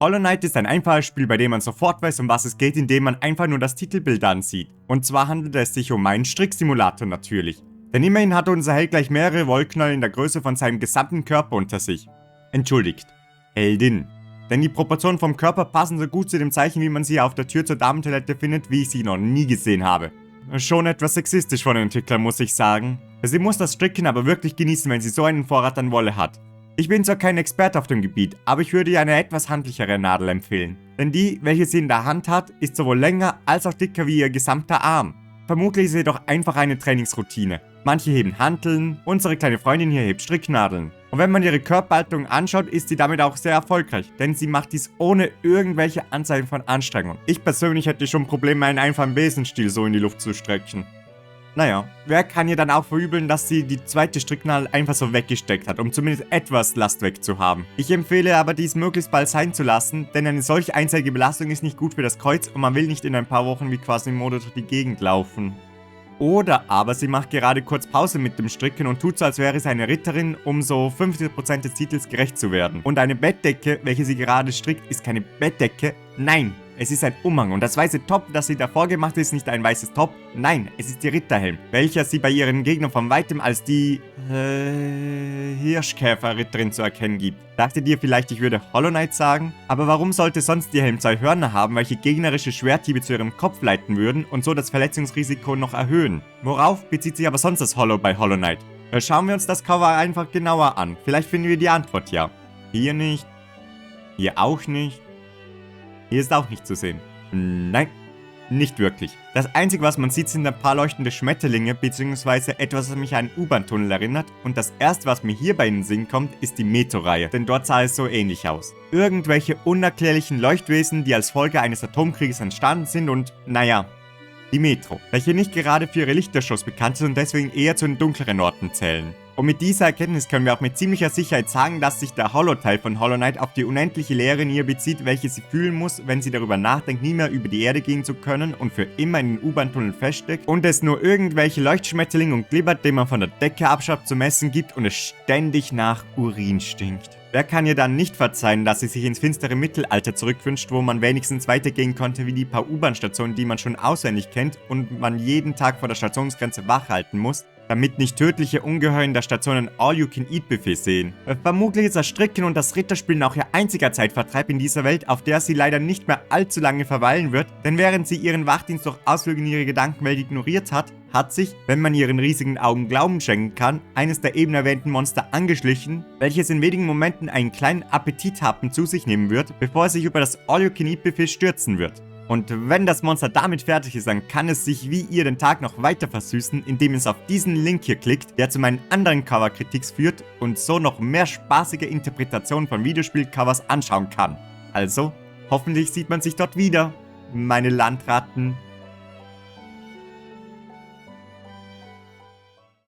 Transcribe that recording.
Hollow Knight ist ein einfaches Spiel, bei dem man sofort weiß, um was es geht, indem man einfach nur das Titelbild ansieht. Und zwar handelt es sich um einen Stricksimulator natürlich. Denn immerhin hat unser Held gleich mehrere Wollknäuel in der Größe von seinem gesamten Körper unter sich. Entschuldigt, Heldin. Denn die Proportionen vom Körper passen so gut zu dem Zeichen, wie man sie auf der Tür zur Damentoilette findet, wie ich sie noch nie gesehen habe. Schon etwas sexistisch von den Entwicklern, muss ich sagen. Sie muss das Stricken aber wirklich genießen, wenn sie so einen Vorrat an Wolle hat. Ich bin zwar kein Experte auf dem Gebiet, aber ich würde ihr eine etwas handlichere Nadel empfehlen. Denn die, welche sie in der Hand hat, ist sowohl länger als auch dicker wie ihr gesamter Arm. Vermutlich ist sie jedoch einfach eine Trainingsroutine. Manche heben Hanteln, unsere kleine Freundin hier hebt Stricknadeln. Und wenn man ihre Körperhaltung anschaut, ist sie damit auch sehr erfolgreich, denn sie macht dies ohne irgendwelche Anzeichen von Anstrengung. Ich persönlich hätte schon Probleme, einen einfachen Besenstiel so in die Luft zu strecken. Naja, wer kann ihr dann auch verübeln, dass sie die zweite Stricknadel einfach so weggesteckt hat, um zumindest etwas Last wegzuhaben. Ich empfehle aber, dies möglichst bald sein zu lassen, denn eine solch einseitige Belastung ist nicht gut für das Kreuz und man will nicht in ein paar Wochen wie Quasimodo durch die Gegend laufen. Oder aber sie macht gerade kurz Pause mit dem Stricken und tut so, als wäre sie eine Ritterin, um so 50% des Titels gerecht zu werden. Und eine Bettdecke, welche sie gerade strickt, ist keine Bettdecke, nein, es ist ein Umhang. Und das weiße Top, das sie davor gemacht hat, ist nicht ein weißes Top, nein, es ist die Ritterhelm, welcher sie bei ihren Gegnern von weitem als die Hirschkäferritterin zu erkennen gibt. Dachtet ihr vielleicht, ich würde Hollow Knight sagen? Aber warum sollte sonst ihr Helm 2 Hörner haben, welche gegnerische Schwerthiebe zu ihrem Kopf leiten würden und so das Verletzungsrisiko noch erhöhen? Worauf bezieht sich aber sonst das Hollow bei Hollow Knight? Schauen wir uns das Cover einfach genauer an. Vielleicht finden wir die Antwort ja. Hier nicht. Hier auch nicht. Hier ist auch nicht zu sehen. Nein, nicht wirklich. Das Einzige, was man sieht, sind ein paar leuchtende Schmetterlinge, beziehungsweise etwas, was mich an einen U-Bahn-Tunnel erinnert. Und das erste, was mir hier bei in den Sinn kommt, ist die Metro-Reihe, denn dort sah es so ähnlich aus. Irgendwelche unerklärlichen Leuchtwesen, die als Folge eines Atomkrieges entstanden sind und, naja, die Metro, welche nicht gerade für ihre Lichtershows bekannt ist und deswegen eher zu den dunkleren Orten zählen. Und mit dieser Erkenntnis können wir auch mit ziemlicher Sicherheit sagen, dass sich der Hollow-Teil von Hollow Knight auf die unendliche Leere in ihr bezieht, welche sie fühlen muss, wenn sie darüber nachdenkt, nie mehr über die Erde gehen zu können und für immer in den U-Bahn-Tunnel feststeckt und es nur irgendwelche Leuchtschmetterlinge und Glibbert, den man von der Decke abschraubt, zu messen gibt und es ständig nach Urin stinkt. Wer kann ihr dann nicht verzeihen, dass sie sich ins finstere Mittelalter zurückwünscht, wo man wenigstens weitergehen konnte wie die paar U-Bahn-Stationen, die man schon auswendig kennt und man jeden Tag vor der Stationsgrenze wachhalten muss, damit nicht tödliche Ungeheuer in der Station ein All-You-Can-Eat-Buffet sehen. Vermutlich ist das Stricken und das Ritterspielen auch ihr einziger Zeitvertreib in dieser Welt, auf der sie leider nicht mehr allzu lange verweilen wird, denn während sie ihren Wachdienst durch Ausflüge in ihre Gedankenwelt ignoriert hat, hat sich, wenn man ihren riesigen Augen Glauben schenken kann, eines der eben erwähnten Monster angeschlichen, welches in wenigen Momenten einen kleinen Appetithappen zu sich nehmen wird, bevor es sich über das All-You-Can-Eat-Buffet stürzen wird. Und wenn das Monster damit fertig ist, dann kann es sich wie ihr den Tag noch weiter versüßen, indem es auf diesen Link hier klickt, der zu meinen anderen Cover-Kritiks führt und so noch mehr spaßige Interpretationen von Videospielcovers anschauen kann. Also, hoffentlich sieht man sich dort wieder, meine Landratten.